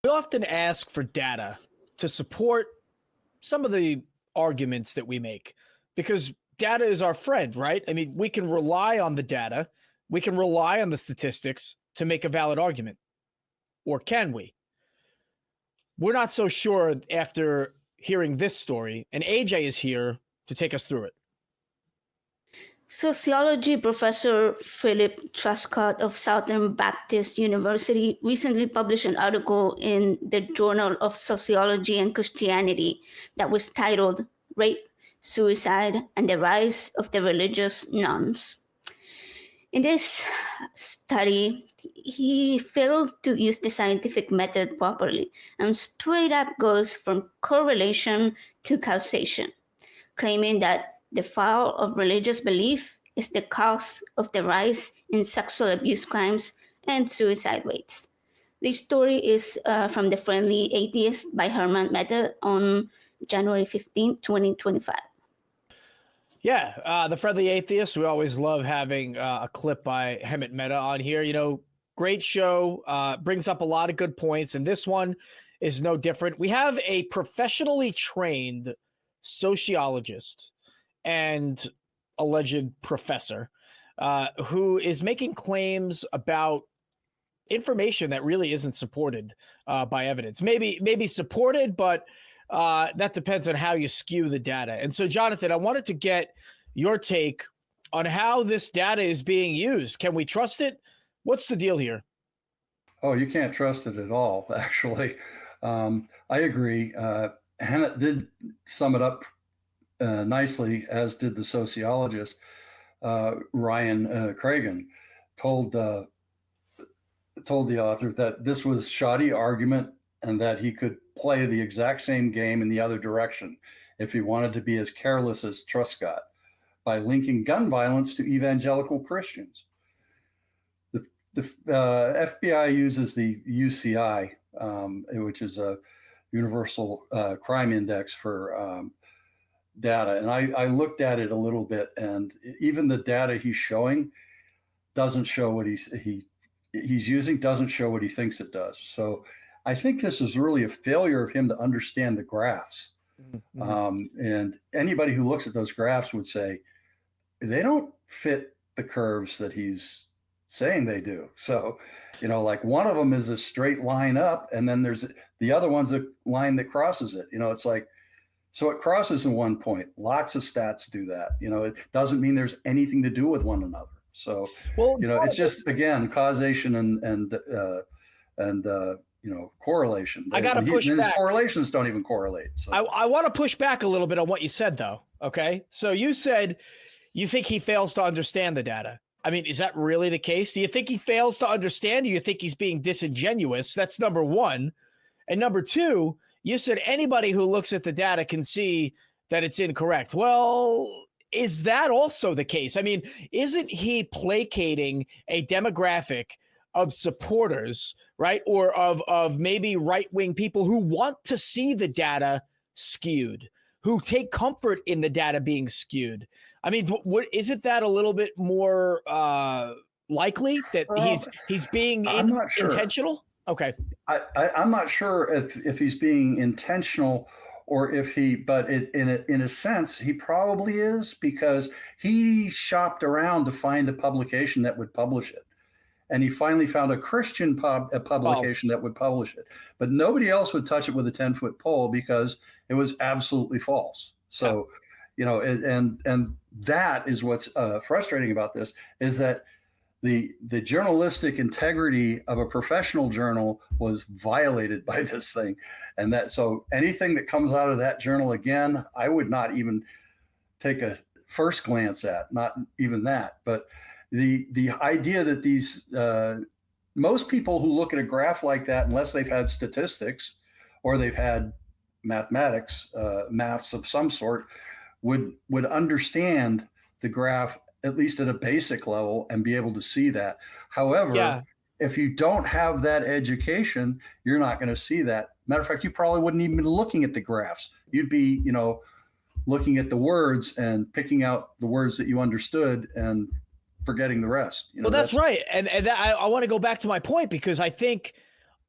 We often ask for data to support some of the arguments that we make because data is our friend, right? I mean, we can rely on the data, we can rely on the statistics to make a valid argument. Or can we? We're not so sure after hearing this story, and AJ is here to take us through it. Sociology professor Philip Truscott of Southern Baptist University recently published an article in the Journal of Sociology and Christianity that was titled Rape, Suicide, and the Rise of the Religious Nuns. In this study, he failed to use the scientific method properly and straight up goes from correlation to causation, claiming that the fall of religious belief is the cause of the rise in sexual abuse crimes and suicide rates. This story is from The Friendly Atheist by Herman Mehta on January 15, 2025. Yeah, The Friendly Atheist. We always love having a clip by Hemant Mehta on here. You know, great show, brings up a lot of good points, and this one is no different. We have a professionally trained sociologist and alleged professor who is making claims about information that really isn't supported by evidence. Maybe supported, but that depends on how you skew the data. And so, Jonathan, I wanted to get your take on how this data is being used. Can we trust it? What's the deal here? Oh, you can't trust it at all, actually. I agree. Hannah did sum it up nicely, as did the sociologist Ryan Cragen. Told the author that this was shoddy argument and that he could play the exact same game in the other direction if he wanted to be as careless as Truscott by linking gun violence to evangelical Christians. The FBI uses the UCI, which is a universal crime index for data. And I looked at it a little bit, and even the data he's showing doesn't show what he's using, doesn't show what he thinks it does. So I think this is really a failure of him to understand the graphs. Mm-hmm. And anybody who looks at those graphs would say, they don't fit the curves that he's saying they do. So, you know, like one of them is a straight line up, and then there's the other one's a line that crosses it. You know, it's like, so it crosses in one point. Lots of stats do that. You know, it doesn't mean there's anything to do with one another. So, well, you know, it's just, again, causation and you know, correlation. I got to push back. Correlations don't even correlate. So. I want to push back a little bit on what you said, though. Okay. So you said you think he fails to understand the data. I mean, is that really the case? Do you think he fails to understand? Do you think he's being disingenuous? That's number one. And number two, you said anybody who looks at the data can see that it's incorrect. Well, is that also the case? I mean, isn't he placating a demographic of supporters, right? Or of maybe right-wing people who want to see the data skewed, who take comfort in the data being skewed? I mean, isn't that a little bit more likely that he's being intentional? Okay. I'm not sure if he's being intentional or if but in a sense, he probably is, because he shopped around to find a publication that would publish it. And he finally found a Christian publication that would publish it. But nobody else would touch it with a 10-foot pole because it was absolutely false. So, you know, and that is what's frustrating about this, is that the journalistic integrity of a professional journal was violated by this thing. And that, so anything that comes out of that journal again, I would not even take a first glance at, not even that. But the idea that these most people who look at a graph like that, unless they've had statistics or they've had mathematics, maths of some sort, would understand the graph at least at a basic level and be able to see that. However, if you don't have that education, you're not going to see that. Matter of fact, you probably wouldn't even be looking at the graphs. You'd be, you know, looking at the words and picking out the words that you understood and forgetting the rest. You know, well, that's right. And I want to go back to my point, because I think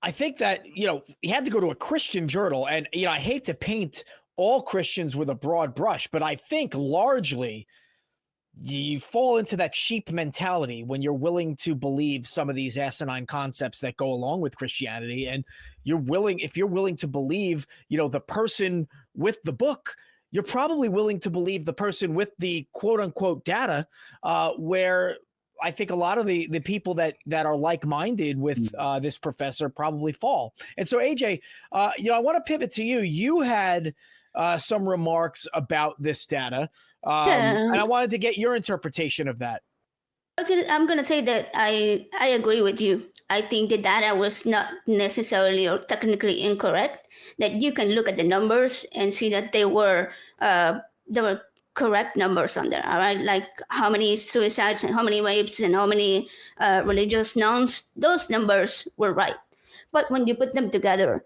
I think that, he had to go to a Christian journal, and, I hate to paint all Christians with a broad brush, but I think largely you fall into that sheep mentality when you're willing to believe some of these asinine concepts that go along with Christianity. And if you're willing to believe, the person with the book, you're probably willing to believe the person with the quote unquote data, where I think a lot of the people that are like-minded with this professor probably fall. And so, AJ, I want to pivot to you. You had some remarks about this data, and I wanted to get your interpretation of that. I'm going to say that I agree with you. I think the data was not necessarily or technically incorrect, that you can look at the numbers and see that there were correct numbers on there, all right? Like how many suicides and how many rapes and how many religious nuns, those numbers were right. But when you put them together,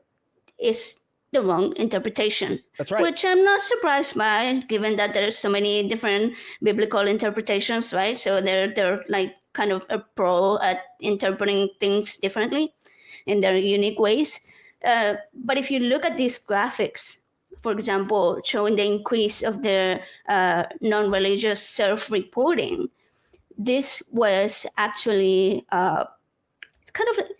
it's the wrong interpretation. That's right. Which I'm not surprised by, given that there's so many different biblical interpretations, right? So they're like kind of a pro at interpreting things differently in their unique ways. But if you look at these graphics, for example, showing the increase of their non-religious self-reporting, this was actually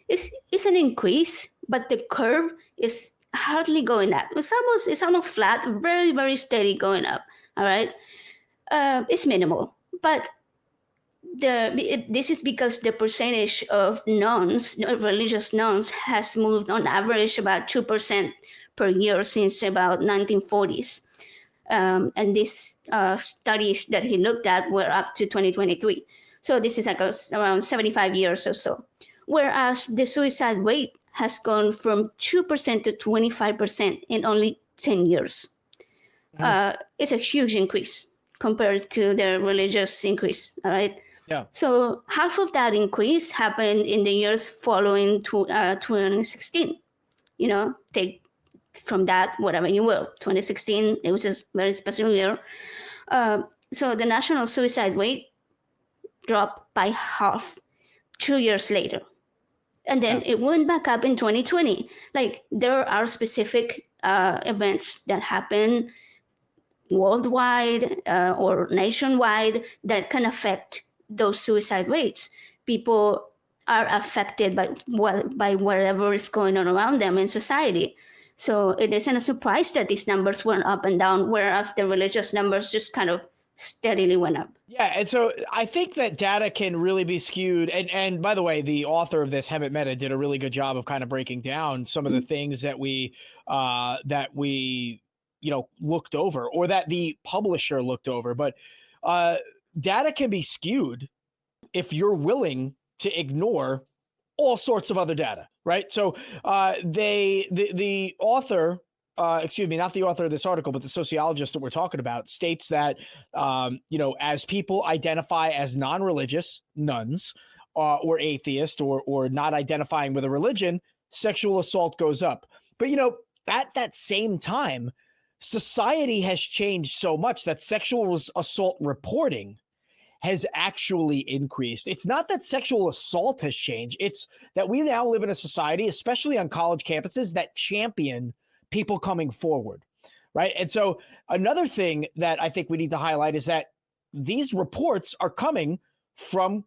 it's an increase, but the curve is hardly going up. It's almost flat, very, very steady going up. All right, it's minimal, but this is because the percentage of nuns, religious nuns, has moved on average about 2% per year since about 1940s. And these studies that he looked at were up to 2023. So this is like around 75 years or so. Whereas the suicide rate has gone from 2% to 25% in only 10 years. It's a huge increase compared to the religious increase, all right? Yeah. So half of that increase happened in the years following 2016. Take from that whatever you will. 2016, it was a very special year. So the national suicide rate dropped by half 2 years later. And then it went back up in 2020. Like, there are specific events that happen worldwide or nationwide that can affect those suicide rates. People are affected by whatever is going on around them in society. So it isn't a surprise that these numbers went up and down, whereas the religious numbers just kind of steadily went up. Yeah, and so I think that data can really be skewed. And by the way, the author of this, Hemant Mehta, did a really good job of kind of breaking down some of the things that we looked over, or that the publisher looked over. But data can be skewed if you're willing to ignore all sorts of other data, right? So the author, not the author of this article, but the sociologist that we're talking about, states that, as people identify as non-religious, nuns, or atheist, or not identifying with a religion, sexual assault goes up. But, at that same time, society has changed so much that sexual assault reporting has actually increased. It's not that sexual assault has changed. It's that we now live in a society, especially on college campuses, that champion people coming forward, right? And so another thing that I think we need to highlight is that these reports are coming from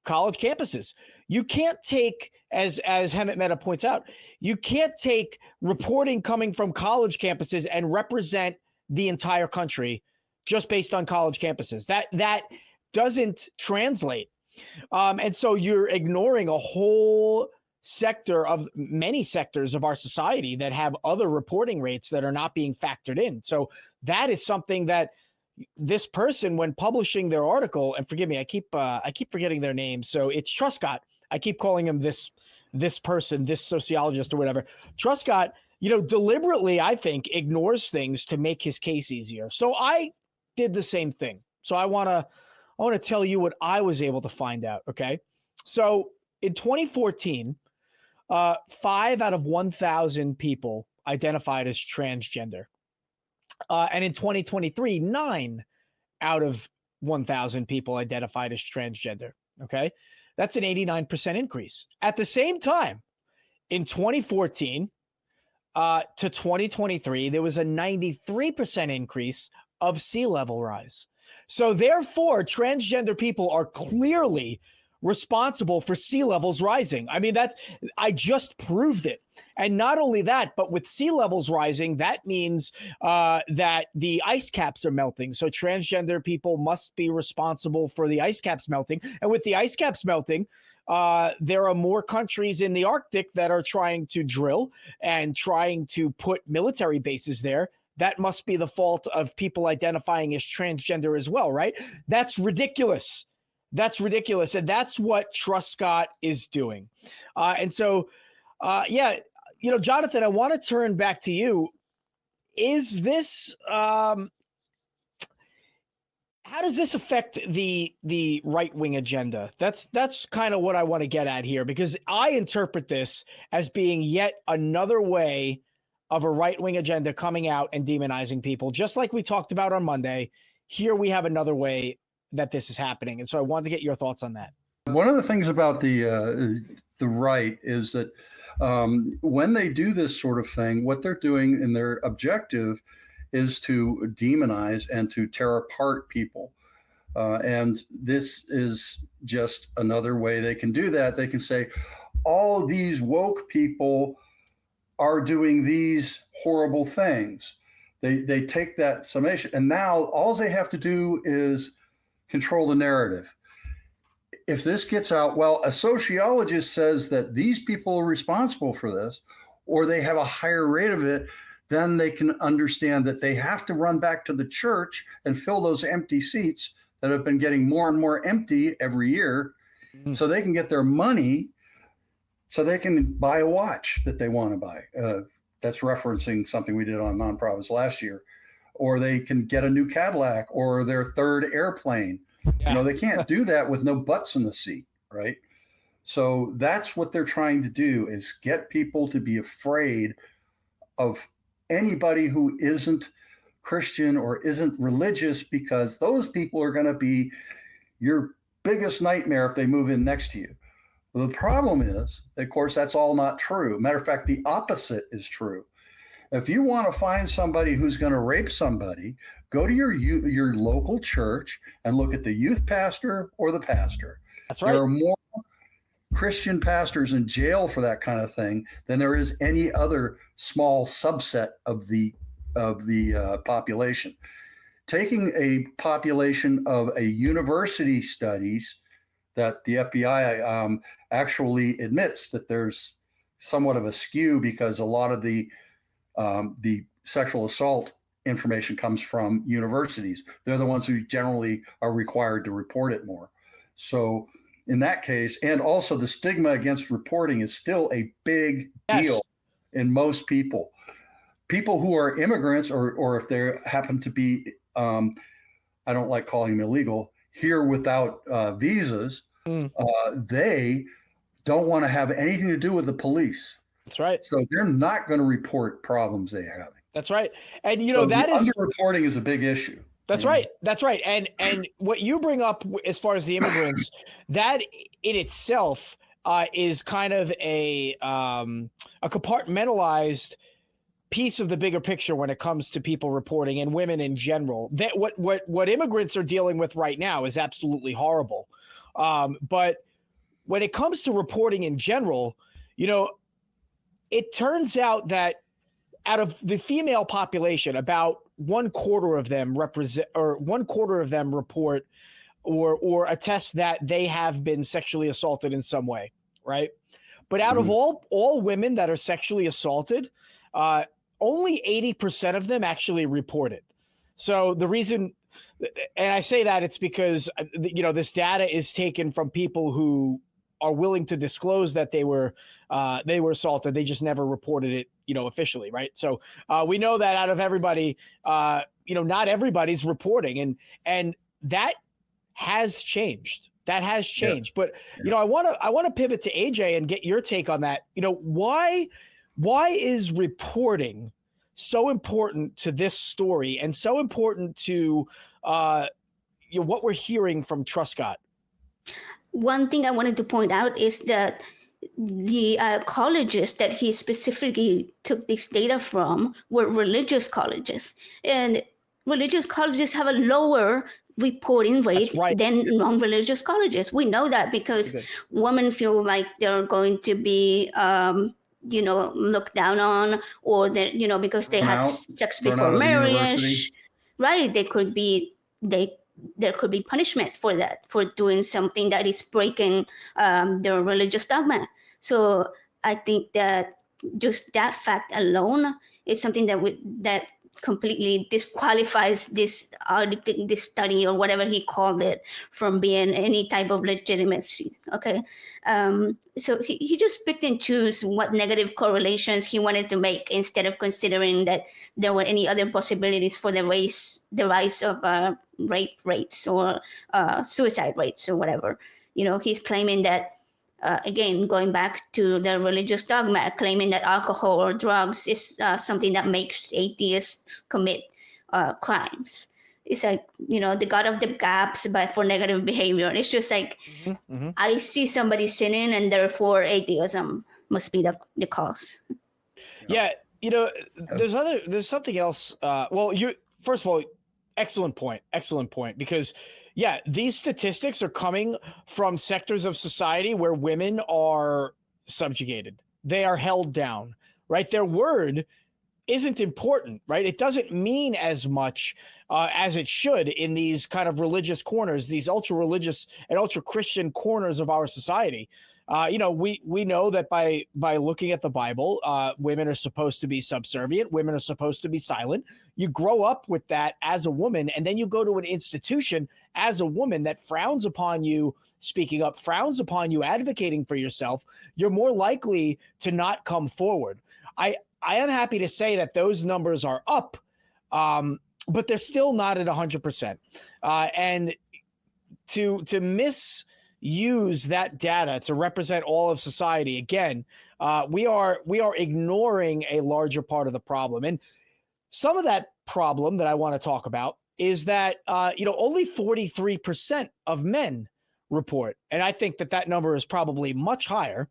college campuses. You can't take, as Hemant Mehta points out, you can't take reporting coming from college campuses and represent the entire country just based on college campuses. That doesn't translate. And so you're ignoring a whole sector of many sectors of our society that have other reporting rates that are not being factored in. So that is something that this person, when publishing their article, and forgive me, I keep forgetting their name. So it's Truscott. I keep calling him this person, this sociologist or whatever. Truscott, deliberately, I think, ignores things to make his case easier. So I did the same thing. So I want to tell you what I was able to find out. Okay. So in 2014, 5 out of 1,000 people identified as transgender. And in 2023, 9 out of 1,000 people identified as transgender. Okay. That's an 89% increase. At the same time, in 2014 to 2023, there was a 93% increase of sea level rise. So therefore, transgender people are clearly responsible for sea levels rising. I mean, I just proved it. And not only that, but with sea levels rising, that means that the ice caps are melting. So transgender people must be responsible for the ice caps melting. And with the ice caps melting, there are more countries in the Arctic that are trying to drill and trying to put military bases there. That must be the fault of people identifying as transgender as well, right? That's ridiculous. That's ridiculous. And that's what Truscott is doing. And so, yeah, Jonathan, I want to turn back to you. Is this, how does this affect the right-wing agenda? That's kind of what I want to get at here, because I interpret this as being yet another way of a right-wing agenda coming out and demonizing people, just like we talked about on Monday. Here we have another way that this is happening. And so I wanted to get your thoughts on that. One of the things about the right is that when they do this sort of thing, what they're doing and their objective is to demonize and to tear apart people. And this is just another way they can do that. They can say, all these woke people are doing these horrible things. They take that summation, and now all they have to do is control the narrative. If this gets out, well, a sociologist says that these people are responsible for this, or they have a higher rate of it, then they can understand that they have to run back to the church and fill those empty seats that have been getting more and more empty every year, so they can get their money, so they can buy a watch that they want to buy. That's referencing something we did on Nonprofits last year. Or they can get a new Cadillac or their third airplane. Yeah. They can't do that with no butts in the seat, right? So that's what they're trying to do, is get people to be afraid of anybody who isn't Christian or isn't religious, because those people are going to be your biggest nightmare if they move in next to you. The problem is, of course, that's all not true. Matter of fact, the opposite is true. If you want to find somebody who's going to rape somebody, go to your local church and look at the youth pastor or the pastor. That's right. There are more Christian pastors in jail for that kind of thing than there is any other small subset of the population. Taking a population of a university studies that the FBI actually admits that there's somewhat of a skew, because a lot of the sexual assault information comes from universities. They're the ones who generally are required to report it more. So in that case, and also the stigma against reporting is still a big deal in most people. People who are immigrants, or if they happen to be, I don't like calling them illegal, here without visas, they don't want to have anything to do with the police. That's right. So they're not going to report problems they're having. That's right. And so that is underreporting is a big issue. That's right. That's right. And what you bring up as far as the immigrants, that in itself is kind of a compartmentalized piece of the bigger picture when it comes to people reporting and women in general. That what immigrants are dealing with right now is absolutely horrible. But when it comes to reporting in general, it turns out that out of the female population, about 1/4 of them report or attest that they have been sexually assaulted in some way, right? But out of all women that are sexually assaulted, only 80% of them actually report it. So the reason, and I say that, it's because this data is taken from people who are willing to disclose that they were assaulted. They just never reported it, officially, right? So we know that out of everybody, not everybody's reporting, and that has changed. That has changed. Yeah. But I want to pivot to AJ and get your take on that. Why is reporting so important to this story and so important to what we're hearing from Truscott? One thing I wanted to point out is that the colleges that he specifically took this data from were religious colleges, and religious colleges have a lower reporting rate right. than non-religious colleges. We know that because women feel like they're going to be looked down on, or that because they had sex before marriage, right? There could be punishment for that, for doing something that is breaking their religious dogma. So I think that just that fact alone is something that completely disqualifies this study, or whatever he called it, from being any type of legitimacy. Okay, so he just picked and chose what negative correlations he wanted to make, instead of considering that there were any other possibilities for the rise of rape rates or suicide rates or whatever. He's claiming that, again, going back to the religious dogma, claiming that alcohol or drugs is something that makes atheists commit crimes. It's like, the God of the gaps, but for negative behavior. It's just like, I see somebody sinning, and therefore atheism must be the cause. Yeah, there's something else. First of all, excellent point, because these statistics are coming from sectors of society where women are subjugated. They are held down, right? Their word isn't important, right? It doesn't mean as much as it should in these kind of religious corners, these ultra religious and ultra Christian corners of our society. We know that by looking at the Bible, women are supposed to be subservient. Women are supposed to be silent. You grow up with that as a woman, and then you go to an institution as a woman that frowns upon you speaking up, frowns upon you advocating for yourself. You're more likely to not come forward. I am happy to say that those numbers are up, but they're still not at 100%. And to misuse that data to represent all of society, again, we are ignoring a larger part of the problem. And some of that problem that I want to talk about is that only 43% of men report, and I think that number is probably much higher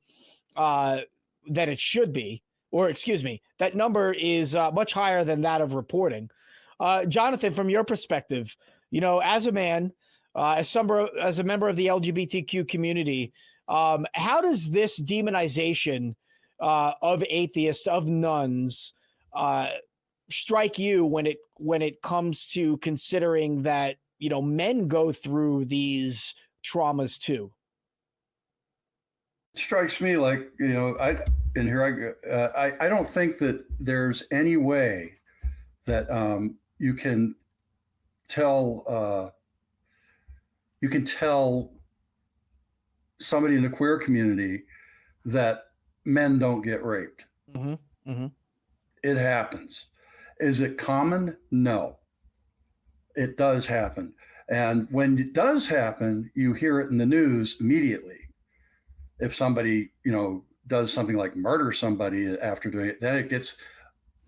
than it should be. Or excuse me, that number is much higher than that of reporting. Jonathan, from your perspective, as a man, as a member of the LGBTQ community, how does this demonization of atheists, of nuns, strike you when it comes to considering that men go through these traumas too? Strikes me like, I don't think that there's any way that you can tell somebody in the queer community that men don't get raped. Mm-hmm. Mm-hmm. It happens. Is it common? No. It does happen. And when it does happen, you hear it in the news immediately. If somebody, does something like murder somebody after doing it, then it gets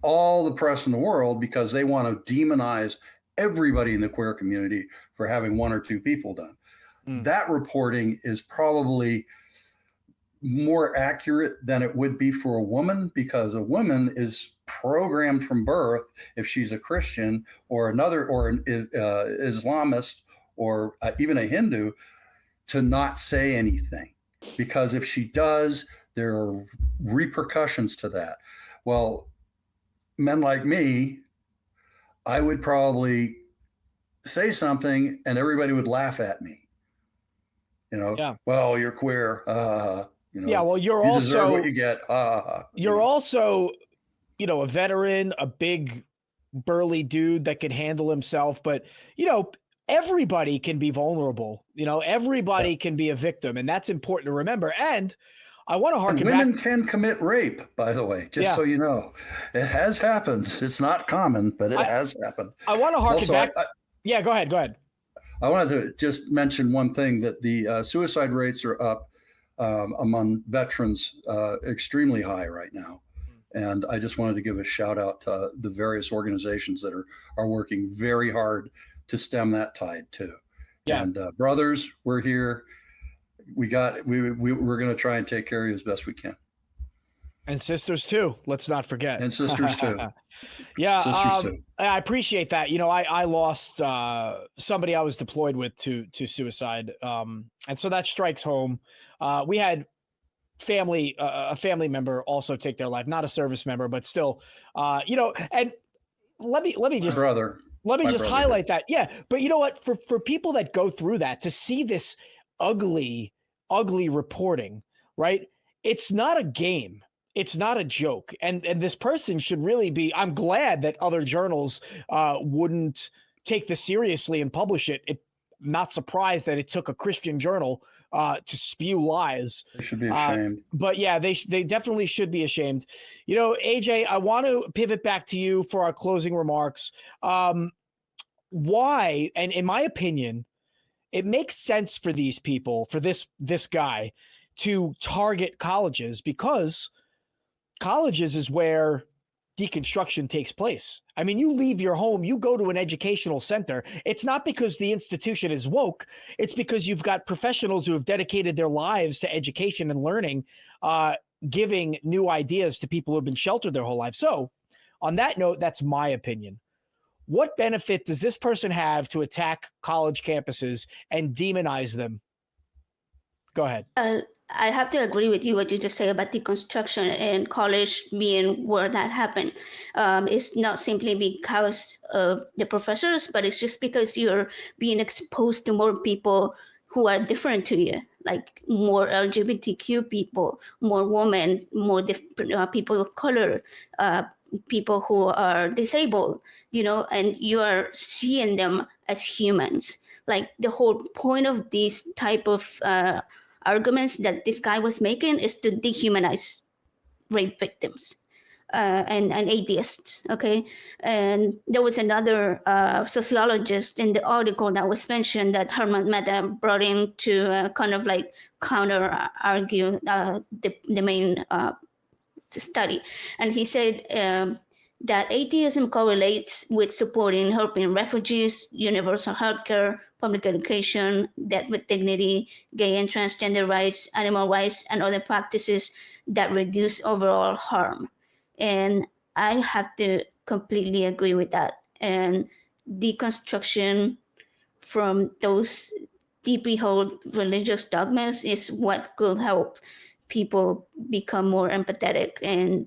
all the press in the world because they want to demonize everybody in the queer community for having one or two people done. That reporting is probably more accurate than it would be for a woman, because a woman is programmed from birth, if she's a Christian or an Islamist or even a Hindu, to not say anything. Because if she does, there are repercussions to that. Well, men like me, I would probably say something and everybody would laugh at me. Well, you're queer. Well, you deserve what you get. You're also, a veteran, a big burly dude that can handle himself, but everybody can be vulnerable. Everybody can be a victim, and that's important to remember. And I want to harken back. Women can commit rape, by the way, just so you know. It has happened. It's not common, but it has happened. I want to harken back. Go ahead. I wanted to just mention one thing, that the suicide rates are up among veterans extremely high right now. And I just wanted to give a shout out to the various organizations that are working very hard to stem that tide too. Yeah. And brothers, we're here. we're going to try and take care of you as best we can. And sisters too. Let's not forget. And sisters too. Yeah, sisters too. I appreciate that. You know, I lost somebody I was deployed with to suicide, and so that strikes home. We had a family member also take their life, not a service member, but still, you know. And let me just highlight that. Yeah, but you know what? For people that go through that, to see this ugly reporting, right? It's not a game. It's not a joke. And this person should really be, I'm glad that other journals wouldn't take this seriously and publish it. I'm not surprised that it took a Christian journal to spew lies. They should be ashamed. But yeah, they definitely should be ashamed. You know, AJ, I want to pivot back to you for our closing remarks. Why, and in my opinion, it makes sense for these people, for this guy, to target colleges, because colleges is where deconstruction takes place. I mean, you leave your home, you go to an educational center. It's not because the institution is woke. It's because you've got professionals who have dedicated their lives to education and learning, giving new ideas to people who have been sheltered their whole life. So on that note, that's my opinion. What benefit does this person have to attack college campuses and demonize them? Go ahead. I have to agree with you what you just say about deconstruction and college being where that happened. It's not simply because of the professors, but it's just because you're being exposed to more people who are different to you, like more LGBTQ people, more women, more people of color, people who are disabled, you know, and you are seeing them as humans. Like the whole point of these type of arguments that this guy was making is to dehumanize rape victims and atheists, okay? And there was another sociologist in the article that was mentioned that Herman Mehta brought in to kind of like counter-argue the main study. And he said that atheism correlates with supporting helping refugees, universal healthcare, public education, death with dignity, gay and transgender rights, animal rights, and other practices that reduce overall harm. And I have to completely agree with that. And deconstruction from those deeply held religious dogmas is what could help people become more empathetic and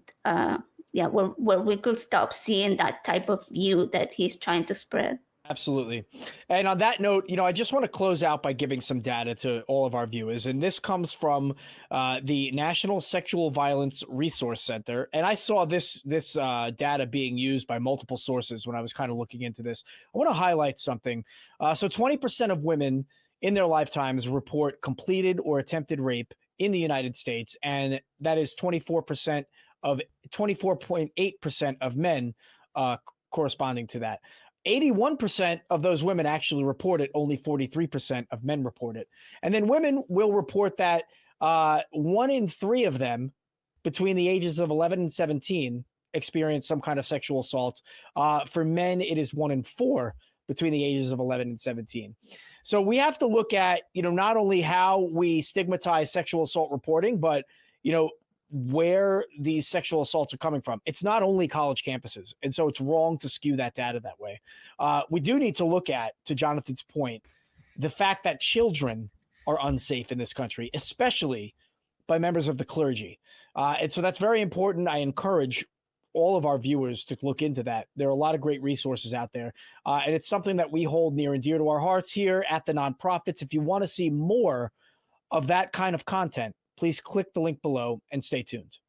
where we could stop seeing that type of view that he's trying to spread. Absolutely. And on that note, you know, I just want to close out by giving some data to all of our viewers. And this comes from the National Sexual Violence Resource Center. And I saw this data being used by multiple sources when I was kind of looking into this. I want to highlight something. So 20% of women in their lifetimes report completed or attempted rape in the United States. And that is 24.8% of men corresponding to that. 81% of those women actually report it. Only 43% of men report it. And then women will report that 1 in 3 of them between the ages of 11 and 17 experience some kind of sexual assault. For men, it is 1 in 4 between the ages of 11 and 17. So we have to look at, you know, not only how we stigmatize sexual assault reporting, but, you know, where these sexual assaults are coming from. It's not only college campuses. And so it's wrong to skew that data that way. We do need to look at, to Jonathan's point, the fact that children are unsafe in this country, especially by members of the clergy. And so that's very important. I encourage all of our viewers to look into that. There are a lot of great resources out there. And it's something that we hold near and dear to our hearts here at the Nonprofits. If you want to see more of that kind of content, please click the link below and stay tuned.